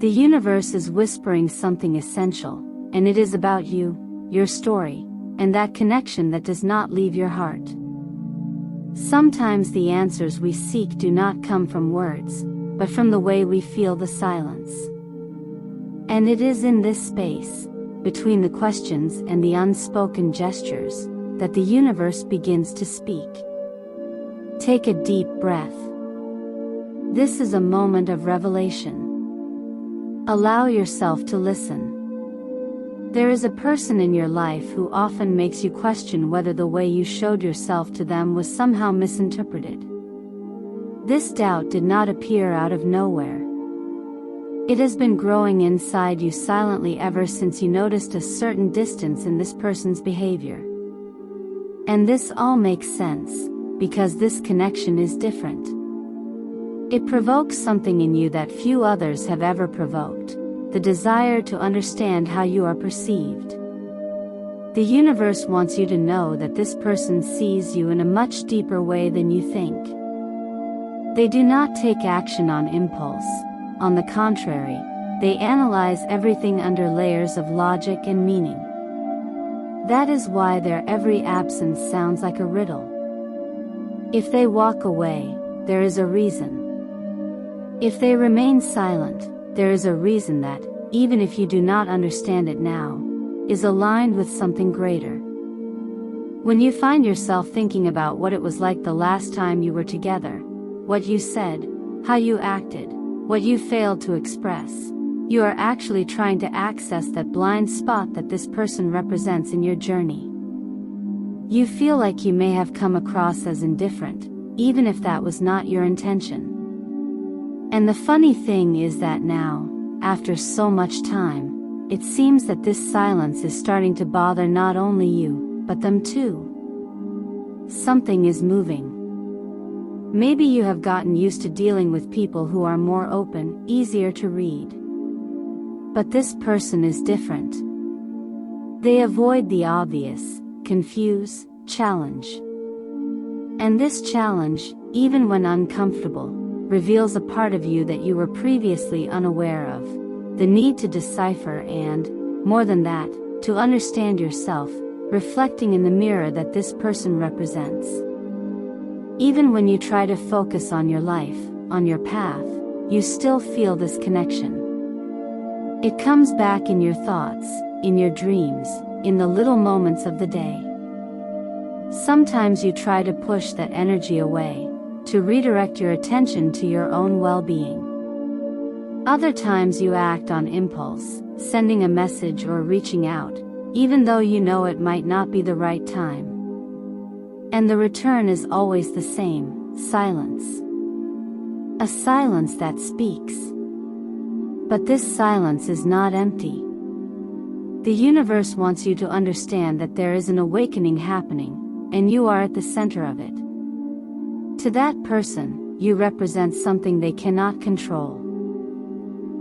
The universe is whispering something essential, and it is about you, your story, and that connection that does not leave your heart. Sometimes the answers we seek do not come from words, but from the way we feel the silence. And it is in this space, between the questions and the unspoken gestures, that the universe begins to speak. Take a deep breath. This is a moment of revelation. Allow yourself to listen. There is a person in your life who often makes you question whether the way you showed yourself to them was somehow misinterpreted. This doubt did not appear out of nowhere. It has been growing inside you silently ever since you noticed a certain distance in this person's behavior. And this all makes sense, because this connection is different. It provokes something in you that few others have ever provoked. The desire to understand how you are perceived. The universe wants you to know that this person sees you in a much deeper way than you think. They do not take action on impulse. On the contrary, they analyze everything under layers of logic and meaning. That is why their every absence sounds like a riddle. If they walk away, there is a reason. If they remain silent, there is a reason that, even if you do not understand it now, is aligned with something greater. When you find yourself thinking about what it was like the last time you were together, what you said, how you acted, what you failed to express, you are actually trying to access that blind spot that this person represents in your journey. You feel like you may have come across as indifferent, even if that was not your intention. And the funny thing is that now, after so much time, it seems that this silence is starting to bother not only you, but them too. Something is moving. Maybe you have gotten used to dealing with people who are more open, easier to read. But this person is different. They avoid the obvious, confuse, challenge. And this challenge, even when uncomfortable, reveals a part of you that you were previously unaware of. The need to decipher and, more than that, to understand yourself, reflecting in the mirror that this person represents. Even when you try to focus on your life, on your path, you still feel this connection. It comes back in your thoughts, in your dreams, in the little moments of the day. Sometimes you try to push that energy away, to redirect your attention to your own well-being. Other times you act on impulse, sending a message or reaching out, even though you know it might not be the right time. And the return is always the same, silence. A silence that speaks. But this silence is not empty. The universe wants you to understand that there is an awakening happening, and you are at the center of it. To that person, you represent something they cannot control.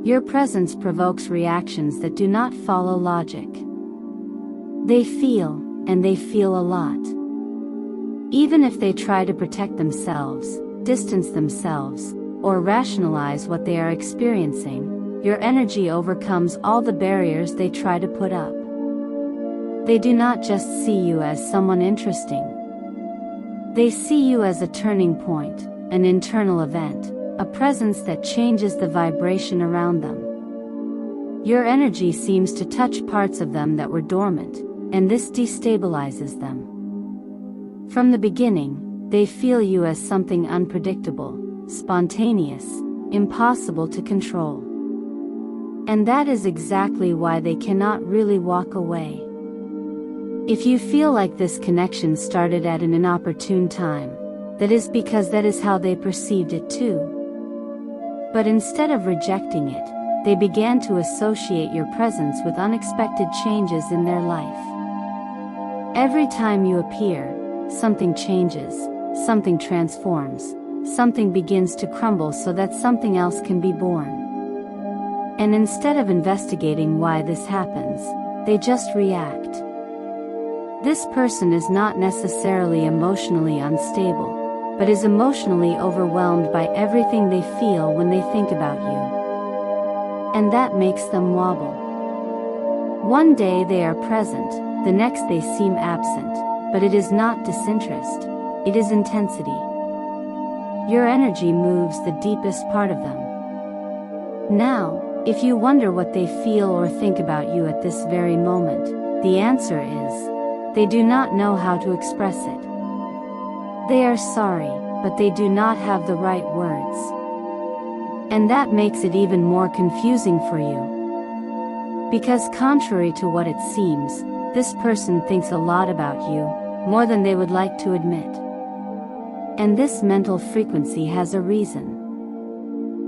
Your presence provokes reactions that do not follow logic. They feel, and they feel a lot. Even if they try to protect themselves, distance themselves, or rationalize what they are experiencing, your energy overcomes all the barriers they try to put up. They do not just see you as someone interesting. They see you as a turning point, an internal event, a presence that changes the vibration around them. Your energy seems to touch parts of them that were dormant, and this destabilizes them. From the beginning, they feel you as something unpredictable, spontaneous, impossible to control. And that is exactly why they cannot really walk away. If you feel like this connection started at an inopportune time, that is because that is how they perceived it too. But instead of rejecting it, they began to associate your presence with unexpected changes in their life. Every time you appear, something changes, something transforms, something begins to crumble so that something else can be born. And instead of investigating why this happens, they just react. This person is not necessarily emotionally unstable, but is emotionally overwhelmed by everything they feel when they think about you. and that makes them wobble. One day they are present, the next they seem absent, but it is not disinterest, it is intensity. Your energy moves the deepest part of them. Now, if you wonder what they feel or think about you at this very moment, the answer is, they do not know how to express it. They are sorry, but they do not have the right words. And that makes it even more confusing for you. Because contrary to what it seems, this person thinks a lot about you, more than they would like to admit. And this mental frequency has a reason.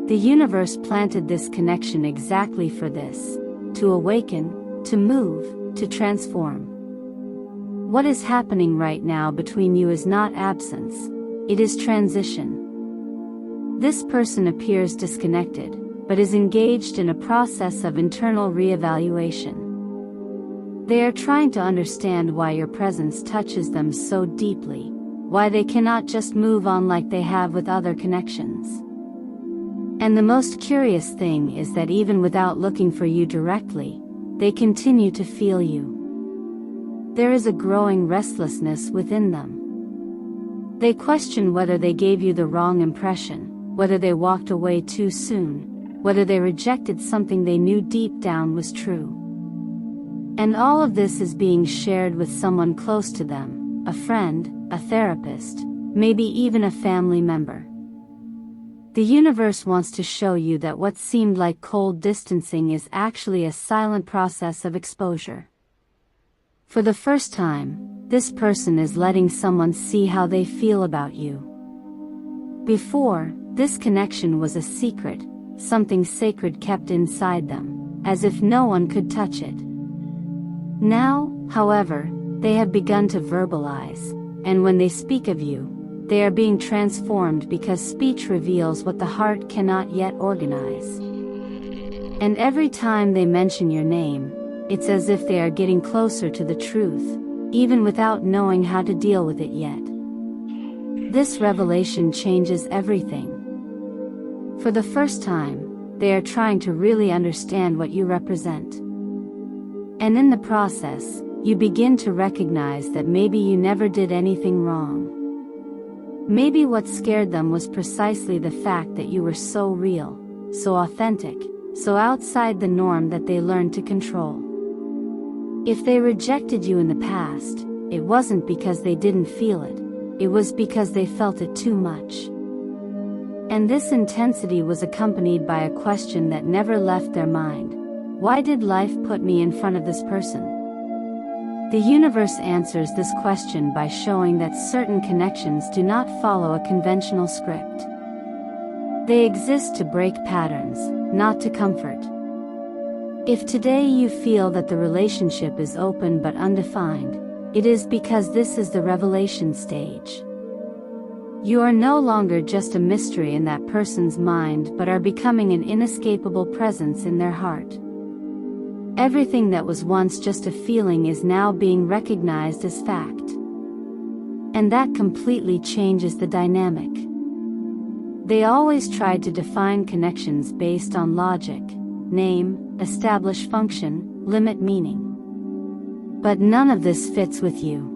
The universe planted this connection exactly for this, to awaken, to move, to transform. What is happening right now between you is not absence, it is transition. This person appears disconnected, but is engaged in a process of internal reevaluation. They are trying to understand why your presence touches them so deeply, why they cannot just move on like they have with other connections. And the most curious thing is that even without looking for you directly, they continue to feel you. There is a growing restlessness within them. They question whether they gave you the wrong impression, whether they walked away too soon, whether they rejected something they knew deep down was true. And all of this is being shared with someone close to them, a friend, a therapist, maybe even a family member. The universe wants to show you that what seemed like cold distancing is actually a silent process of exposure. For the first time, this person is letting someone see how they feel about you. Before, this connection was a secret, something sacred kept inside them, as if no one could touch it. Now, however, they have begun to verbalize, and when they speak of you, they are being transformed because speech reveals what the heart cannot yet organize. And every time they mention your name, it's as if they are getting closer to the truth, even without knowing how to deal with it yet. This revelation changes everything. For the first time, they are trying to really understand what you represent. And in the process, you begin to recognize that maybe you never did anything wrong. Maybe what scared them was precisely the fact that you were so real, so authentic, so outside the norm that they learned to control. If they rejected you in the past, it wasn't because they didn't feel it, it was because they felt it too much. And this intensity was accompanied by a question that never left their mind. Why did life put me in front of this person? The universe answers this question by showing that certain connections do not follow a conventional script. They exist to break patterns, not to comfort. If today you feel that the relationship is open but undefined, it is because this is the revelation stage. You are no longer just a mystery in that person's mind but are becoming an inescapable presence in their heart. Everything that was once just a feeling is now being recognized as fact. And that completely changes the dynamic. They always tried to define connections based on logic, name, establish function, limit meaning. But none of this fits with you.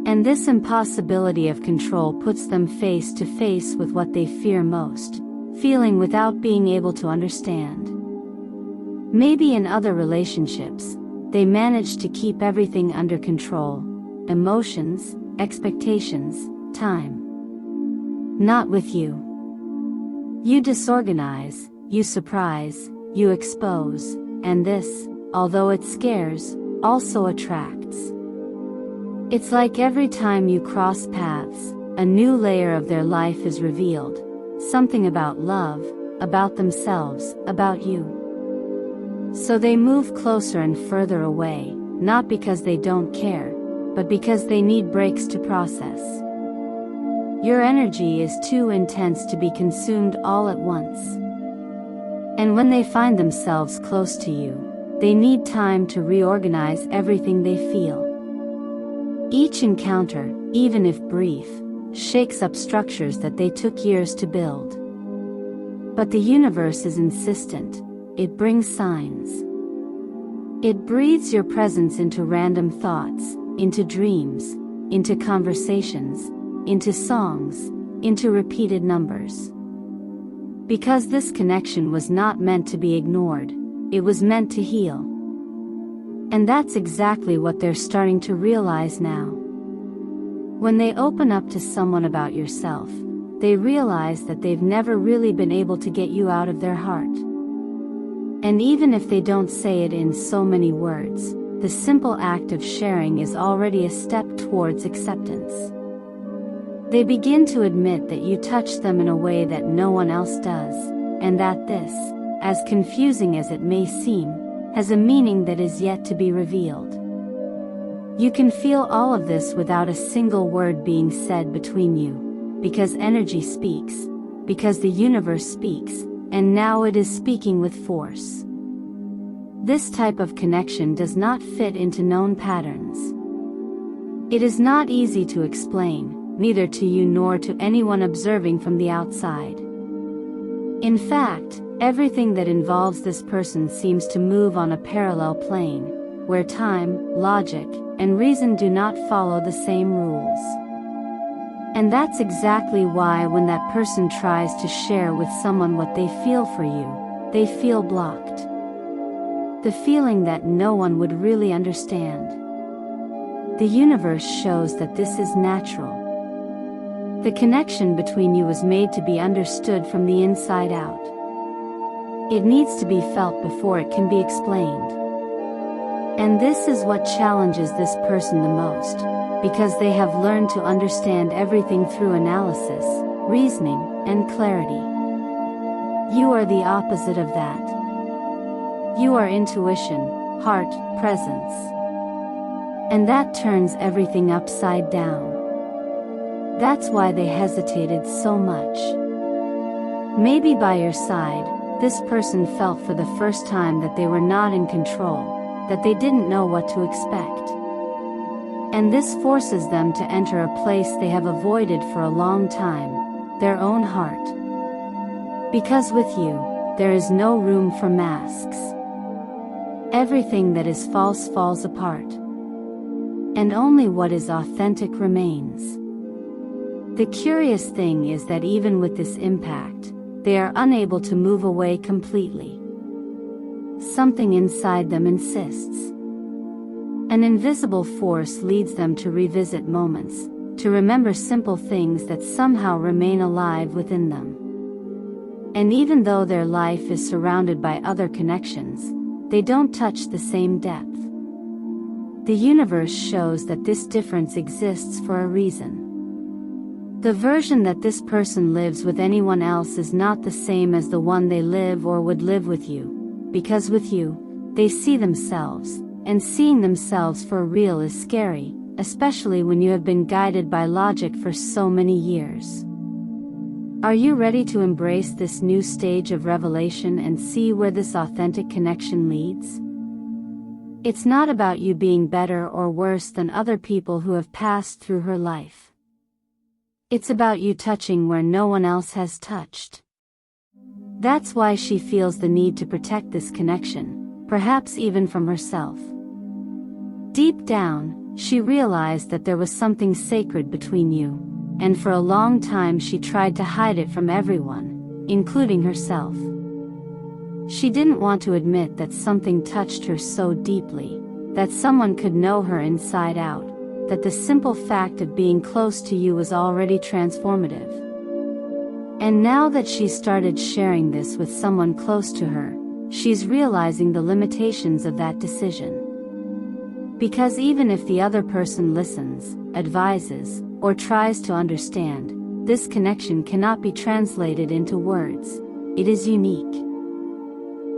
And this impossibility of control puts them face to face with what they fear most, feeling without being able to understand. Maybe in other relationships, they managed to keep everything under control, emotions, expectations, time. Not with you. You disorganize, you surprise, you expose, and this, although it scares, also attracts. It's like every time you cross paths, a new layer of their life is revealed, something about love, about themselves, about you. So they move closer and further away, not because they don't care, but because they need breaks to process. Your energy is too intense to be consumed all at once. And when they find themselves close to you, they need time to reorganize everything they feel. Each encounter, even if brief, shakes up structures that they took years to build. But the universe is insistent. it brings signs. It breathes your presence into random thoughts, into dreams, into conversations, into songs, into repeated numbers. Because this connection was not meant to be ignored, it was meant to heal. And that's exactly what they're starting to realize now. When they open up to someone about yourself, they realize that they've never really been able to get you out of their heart. And even if they don't say it in so many words, the simple act of sharing is already a step towards acceptance. They begin to admit that you touch them in a way that no one else does, and that this, as confusing as it may seem, has a meaning that is yet to be revealed. You can feel all of this without a single word being said between you, because energy speaks, because the universe speaks, and now it is speaking with force. This type of connection does not fit into known patterns. It is not easy to explain, neither to you nor to anyone observing from the outside. In fact, everything that involves this person seems to move on a parallel plane, where time, logic, and reason do not follow the same rules. And that's exactly why when that person tries to share with someone what they feel for you, they feel blocked. The feeling that no one would really understand. The universe shows that this is natural. The connection between you was made to be understood from the inside out. It needs to be felt before it can be explained. And this is what challenges this person the most, because they have learned to understand everything through analysis, reasoning, and clarity. You are the opposite of that. You are intuition, heart, presence. And that turns everything upside down. That's why they hesitated so much. Maybe by your side, this person felt for the first time that they were not in control, that they didn't know what to expect. And this forces them to enter a place they have avoided for a long time, their own heart. Because with you, there is no room for masks. Everything that is false falls apart. And only what is authentic remains. The curious thing is that even with this impact, they are unable to move away completely. Something inside them insists. An invisible force leads them to revisit moments, to remember simple things that somehow remain alive within them. And even though their life is surrounded by other connections, they don't touch the same depth. The universe shows that this difference exists for a reason. The version that this person lives with anyone else is not the same as the one they live or would live with you, because with you, they see themselves, and seeing themselves for real is scary, especially when you have been guided by logic for so many years. Are you ready to embrace this new stage of revelation and see where this authentic connection leads? It's not about you being better or worse than other people who have passed through her life. It's about you touching where no one else has touched. That's why she feels the need to protect this connection, perhaps even from herself. Deep down, she realized that there was something sacred between you, and for a long time she tried to hide it from everyone, including herself. She didn't want to admit that something touched her so deeply, that someone could know her inside out, that the simple fact of being close to you was already transformative. And now that she's started sharing this with someone close to her, she's realizing the limitations of that decision. Because even if the other person listens, advises, or tries to understand, this connection cannot be translated into words. It is unique.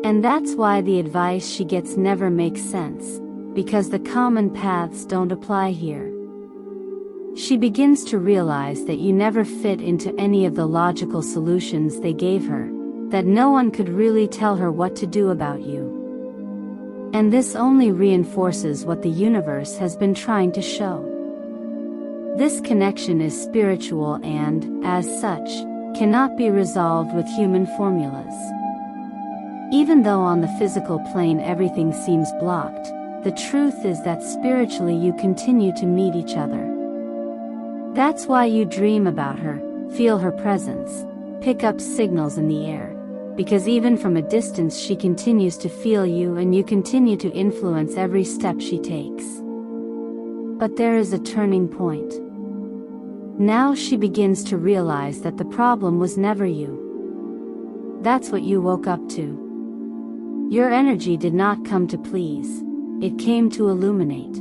And that's why the advice she gets never makes sense, because the common paths don't apply here. She begins to realize that you never fit into any of the logical solutions they gave her, that no one could really tell her what to do about you. And this only reinforces what the universe has been trying to show. This connection is spiritual and, as such, cannot be resolved with human formulas. Even though on the physical plane everything seems blocked, the truth is that spiritually you continue to meet each other. That's why you dream about her, feel her presence, pick up signals in the air, because even from a distance she continues to feel you and you continue to influence every step she takes. But there is a turning point. Now she begins to realize that the problem was never you. That's what you woke up to. Your energy did not come to please, it came to illuminate.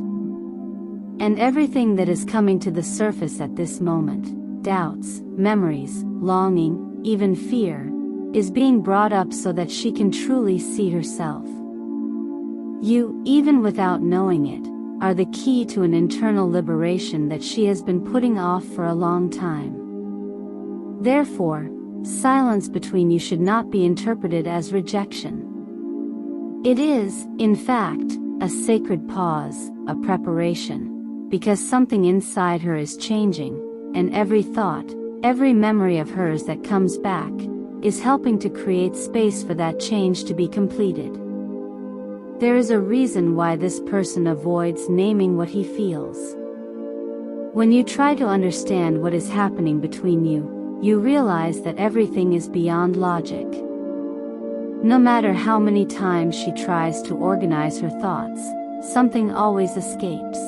And everything that is coming to the surface at this moment, doubts, memories, longing, even fear, is being brought up so that she can truly see herself. You, even without knowing it, are the key to an internal liberation that she has been putting off for a long time. Therefore, silence between you should not be interpreted as rejection. It is, in fact, a sacred pause, a preparation, because something inside her is changing, and every thought, every memory of hers that comes back, is helping to create space for that change to be completed. There is a reason why this person avoids naming what he feels. When you try to understand what is happening between you, you realize that everything is beyond logic. No matter how many times she tries to organize her thoughts, something always escapes.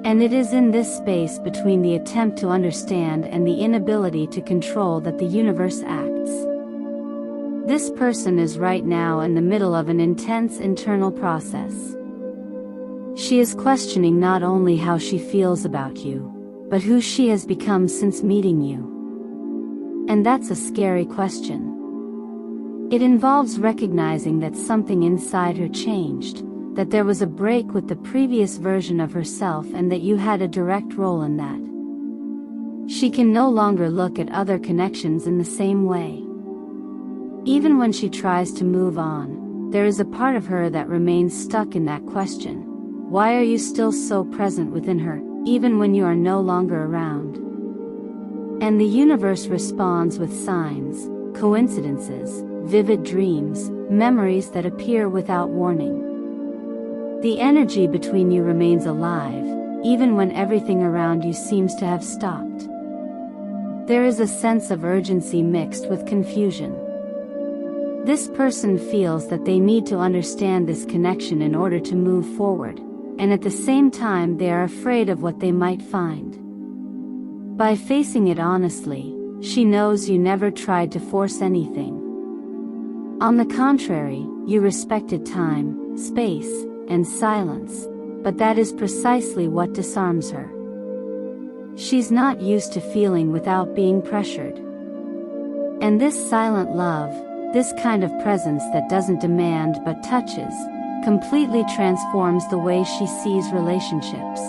And it is in this space between the attempt to understand and the inability to control that the universe acts. This person is right now in the middle of an intense internal process. She is questioning not only how she feels about you, but who she has become since meeting you. And that's a scary question. It involves recognizing that something inside her changed, that there was a break with the previous version of herself and that you had a direct role in that. She can no longer look at other connections in the same way. Even when she tries to move on, there is a part of her that remains stuck in that question. Why are you still so present within her, even when you are no longer around? And the universe responds with signs, coincidences, vivid dreams, memories that appear without warning. The energy between you remains alive, even when everything around you seems to have stopped. There is a sense of urgency mixed with confusion. This person feels that they need to understand this connection in order to move forward, and at the same time they are afraid of what they might find. By facing it honestly, she knows you never tried to force anything. On the contrary, you respected time, space, and silence, but that is precisely what disarms her. She's not used to feeling without being pressured. And this silent love, this kind of presence that doesn't demand but touches, completely transforms the way she sees relationships.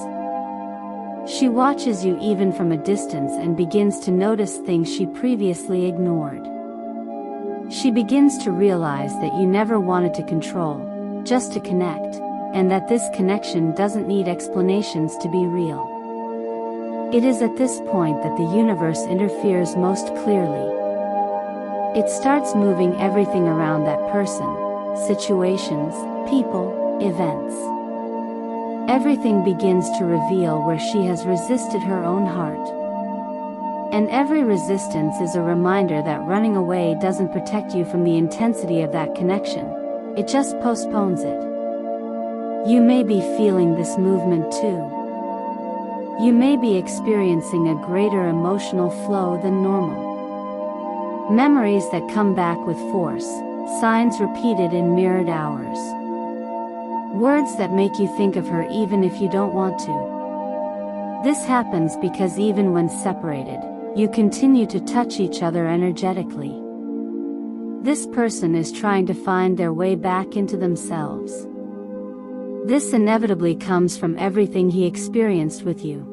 She watches you even from a distance and begins to notice things she previously ignored. She begins to realize that you never wanted to control, just to connect, and that this connection doesn't need explanations to be real. It is at this point that the universe interferes most clearly. It starts moving everything around that person, situations, people, events. Everything begins to reveal where she has resisted her own heart. And every resistance is a reminder that running away doesn't protect you from the intensity of that connection, it just postpones it. You may be feeling this movement too. You may be experiencing a greater emotional flow than normal. Memories that come back with force, signs repeated in mirrored hours. Words that make you think of her even if you don't want to. This happens because even when separated, you continue to touch each other energetically. This person is trying to find their way back into themselves. This inevitably comes from everything he experienced with you.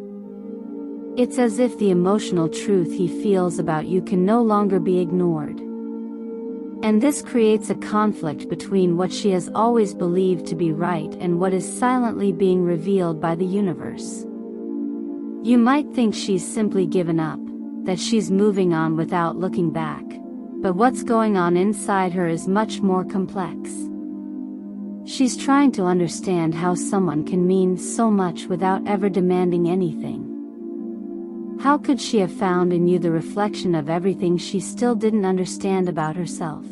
It's as if the emotional truth he feels about you can no longer be ignored. And this creates a conflict between what she has always believed to be right and what is silently being revealed by the universe. You might think she's simply given up, that she's moving on without looking back, But what's going on inside her is much more complex. She's trying to understand how someone can mean so much without ever demanding anything. How could she have found in you the reflection of everything she still didn't understand about herself?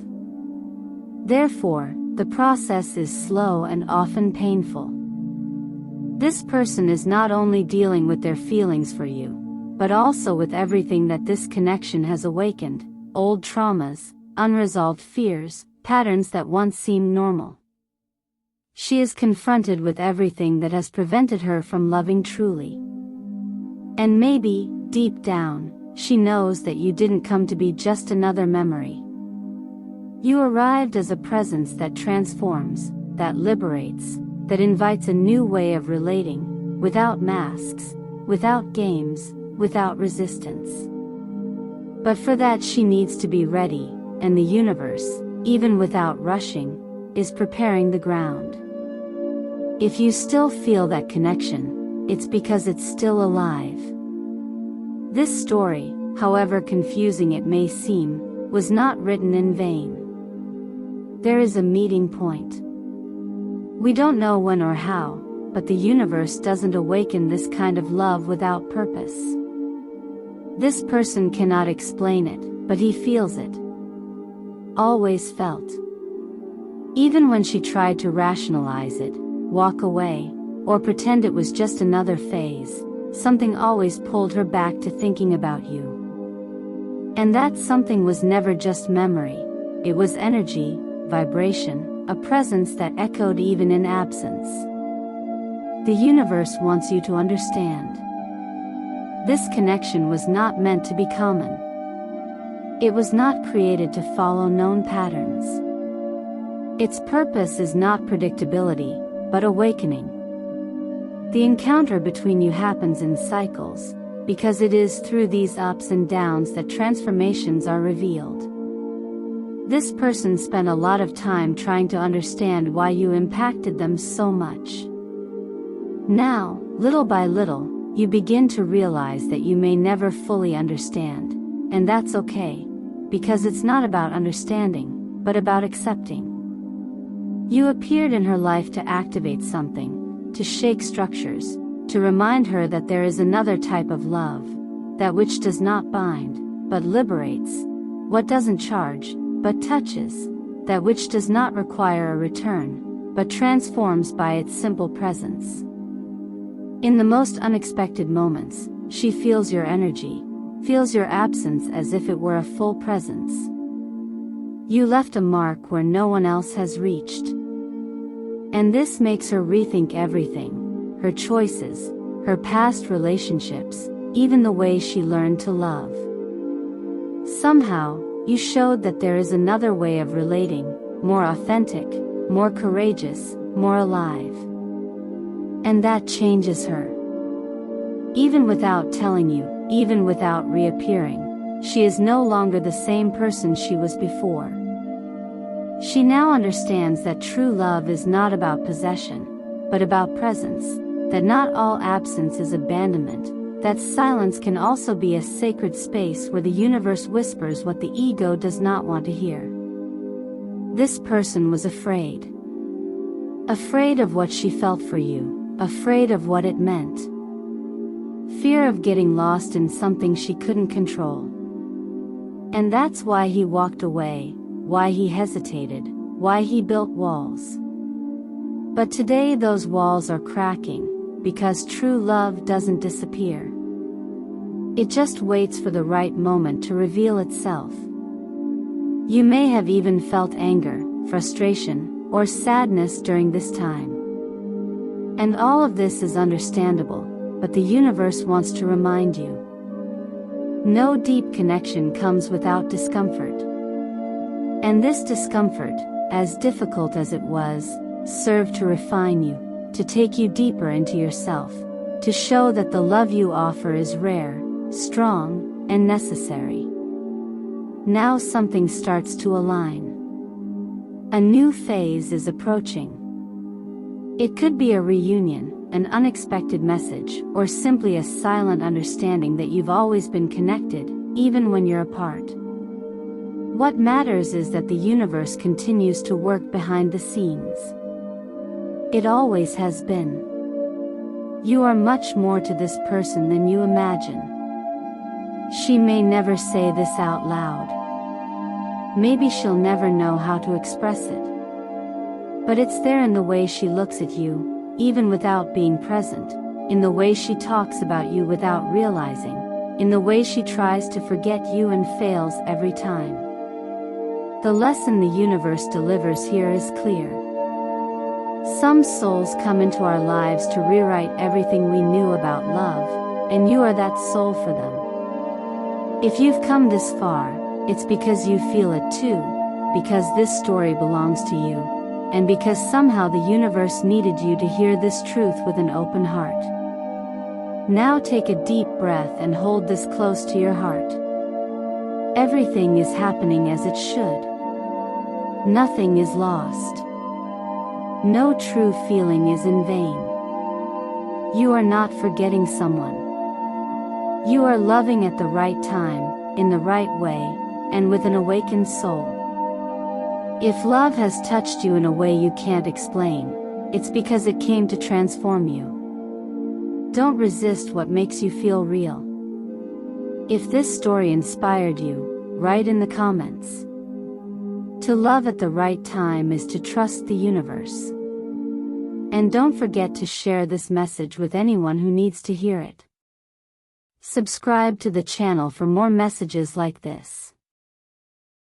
Therefore, the process is slow and often painful. This person is not only dealing with their feelings for you, but also with everything that this connection has awakened: old traumas, unresolved fears, patterns that once seemed normal. She is confronted with everything that has prevented her from loving truly. And maybe, deep down, she knows that you didn't come to be just another memory. You arrived as a presence that transforms, that liberates, that invites a new way of relating, without masks, without games, without resistance. But for that she needs to be ready, and the universe, even without rushing, is preparing the ground. If you still feel that connection, it's because it's still alive. This story, however confusing it may seem, was not written in vain. There is a meeting point. We don't know when or how, but the universe doesn't awaken this kind of love without purpose. This person cannot explain it, but he feels it. Always felt. Even when she tried to rationalize it, walk away, or pretend it was just another phase, something always pulled her back to thinking about you. And that something was never just memory, it was energy, vibration, a presence that echoed even in absence. The universe wants you to understand. This connection was not meant to be common. It was not created to follow known patterns. Its purpose is not predictability, but awakening. The encounter between you happens in cycles, because it is through these ups and downs that transformations are revealed. This person spent a lot of time trying to understand why you impacted them so much. Now, little by little, you begin to realize that you may never fully understand, and that's okay, because it's not about understanding, but about accepting. You appeared in her life to activate something, to shake structures, to remind her that there is another type of love, that which does not bind, but liberates, what doesn't charge, but touches, that which does not require a return, but transforms by its simple presence. In the most unexpected moments, she feels your energy, feels your absence as if it were a full presence. You left a mark where no one else has reached. And this makes her rethink everything, her choices, her past relationships, even the way she learned to love. Somehow, you showed that there is another way of relating, more authentic, more courageous, more alive. And that changes her. Even without telling you, even without reappearing, she is no longer the same person she was before. She now understands that true love is not about possession, but about presence, that not all absence is abandonment, that silence can also be a sacred space where the universe whispers what the ego does not want to hear. This person was afraid. Afraid of what she felt for you, afraid of what it meant. Fear of getting lost in something she couldn't control. And that's why he walked away, why he hesitated, why he built walls. But today those walls are cracking, because true love doesn't disappear. It just waits for the right moment to reveal itself. You may have even felt anger, frustration, or sadness during this time. And all of this is understandable, but the universe wants to remind you. No deep connection comes without discomfort. And this discomfort, as difficult as it was, served to refine you, to take you deeper into yourself, to show that the love you offer is rare, strong, and necessary. Now something starts to align. A new phase is approaching. It could be a reunion, an unexpected message, or simply a silent understanding that you've always been connected, even when you're apart. What matters is that the universe continues to work behind the scenes. It always has been. You are much more to this person than you imagine. She may never say this out loud. Maybe she'll never know how to express it. But it's there in the way she looks at you, even without being present, in the way she talks about you without realizing, in the way she tries to forget you and fails every time. The lesson the universe delivers here is clear. Some souls come into our lives to rewrite everything we knew about love, and you are that soul for them. If you've come this far, it's because you feel it too, because this story belongs to you, and because somehow the universe needed you to hear this truth with an open heart. Now take a deep breath and hold this close to your heart. Everything is happening as it should. Nothing is lost. No true feeling is in vain. You are not forgetting someone. You are loving at the right time, in the right way, and with an awakened soul. If love has touched you in a way you can't explain, it's because it came to transform you. Don't resist what makes you feel real. If this story inspired you, write in the comments. To love at the right time is to trust the universe. And don't forget to share this message with anyone who needs to hear it. Subscribe to the channel for more messages like this.